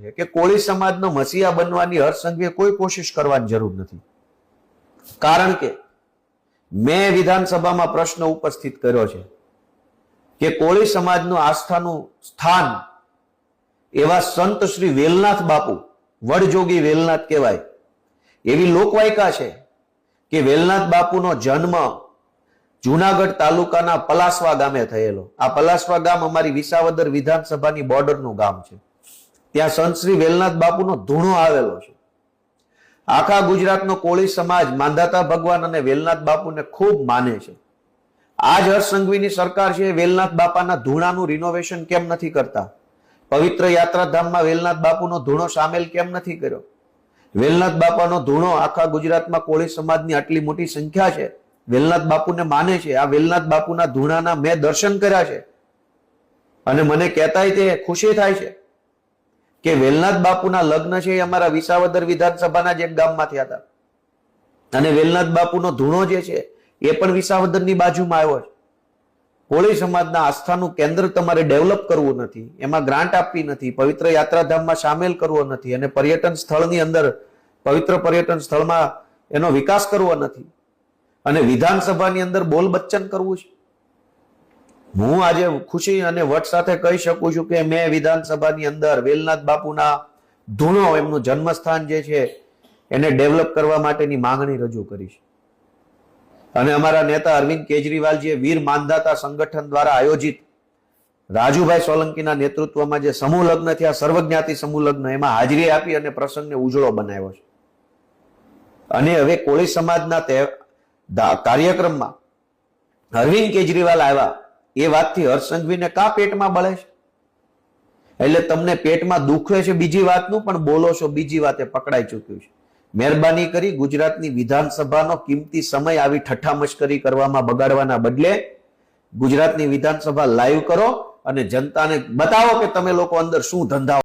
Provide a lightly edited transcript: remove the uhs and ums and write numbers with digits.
છે કે કોળી સમાજનો મસીહા બનવાની હર્ષ સંઘવીએ કોઈ કોશિશ કરવાની જરૂર નથી. કારણ કે મેં વિધાનસભામાં પ્રશ્ન ઉપસ્થિત કર્યો છે કે કોળી સમાજનું આસ્થાનું સ્થાન એવા સંત શ્રી વેલનાથ બાપુ, વડજોગી વેલનાથ કહેવાય એવી લોકવાયકા છે કે વેલનાથ બાપુનો જન્મ જુનાગઢ તાલુકાના પલાસવા ગામે થયેલો. આ પલાસવા ગામ અમારી વિસાવદર વિધાનસભાની બોર્ડરનું ગામ છે. ત્યાં સંત શ્રી વેલનાથ બાપુનો ધૂણો આવેલો છે. આખા ગુજરાતનો કોળી સમાજ માંધાતા ભગવાન અને વેલનાથ બાપુને ખૂબ માને છે. આજ હર્ષ સંઘવીની સરકાર છે વેલનાથ બાપાના ધૂણાનું રિનોવેશન કેમ નથી કરતા? પવિત્ર યાત્રાધામમાં વેલનાથ બાપુનો ધૂણો સામેલ કેમ નથી કર્યો? વેલનાથ બાપાનો ધૂણો આખા ગુજરાતમાં કોળી સમાજની આટલી મોટી સંખ્યા છે, વેલનાથ બાપુને માને છે. આ વેલનાથ બાપુના ધૂણાના મેં દર્શન કર્યા છે અને મને કહેતાય તે ખુશી થાય છે કે વેલનાથ બાપુના લગ્ન છે એ અમારા વિસાવદર વિધાનસભાના જ એક ગામમાં થયા હતા અને વેલનાથ બાપુનો ધૂણો જે છે એ પણ વિસાવદરની બાજુમાં આવ્યો છે. કોળી સમાજના આસ્થાનું કેન્દ્ર તમારે ડેવલપ કરવું નથી, એમાં ગ્રાન્ટ આપવી નથી, પવિત્ર યાત્રાધામમાં સામેલ કરવો નથી અને પર્યટન સ્થળની અંદર પવિત્ર પર્યટન સ્થળમાં એનો વિકાસ કરવો નથી અને વિધાનસભાની અંદર બોલ બચ્ચન કરવું છે. હું આજે ખુશી અને વટ સાથે કહી શકું છું કે મેં વિધાનસભાની અંદર વેલનાથ બાપુના ધૂણો, એમનું જન્મસ્થાન જે છે એને ડેવલપ કરવા માટેની માંગણી રજૂ કરી છે. અને અમારા નેતા અરવિંદ કેજરીવાલજીએ વીર માનધાતા સંગઠન દ્વારા આયોજિત રાજુભાઈ સોલંકીના નેતૃત્વમાં જે સમૂહ લગ્ન થયા, સર્વજ્ઞાતિ સમૂહ લગ્ન, એમાં હાજરી આપી અને પ્રસંગને ઉજળો બનાવ્યો છે. અને હવે કોળી સમાજના કાર્યક્રમમાં અરવિંદ કેજરીવાલ આવ્યા એ વાતથી હર્ષ સંઘવીને કા પેટમાં બળે છે? એટલે તમને પેટમાં દુખે છે બીજી વાતનું, પણ બોલો છો બીજી વાતે પકડાઈ ચૂક્યું છે. મહેરબાની કરી ગુજરાતની વિધાનસભાનો કિંમતી સમય આવી ઠઠ્ઠા મશ્કરી કરવામાં બગાડવાના બદલે ગુજરાતની વિધાનસભા લાઈવ કરો અને જનતાને બતાવો કે તમે લોકો અંદર શું ધંધા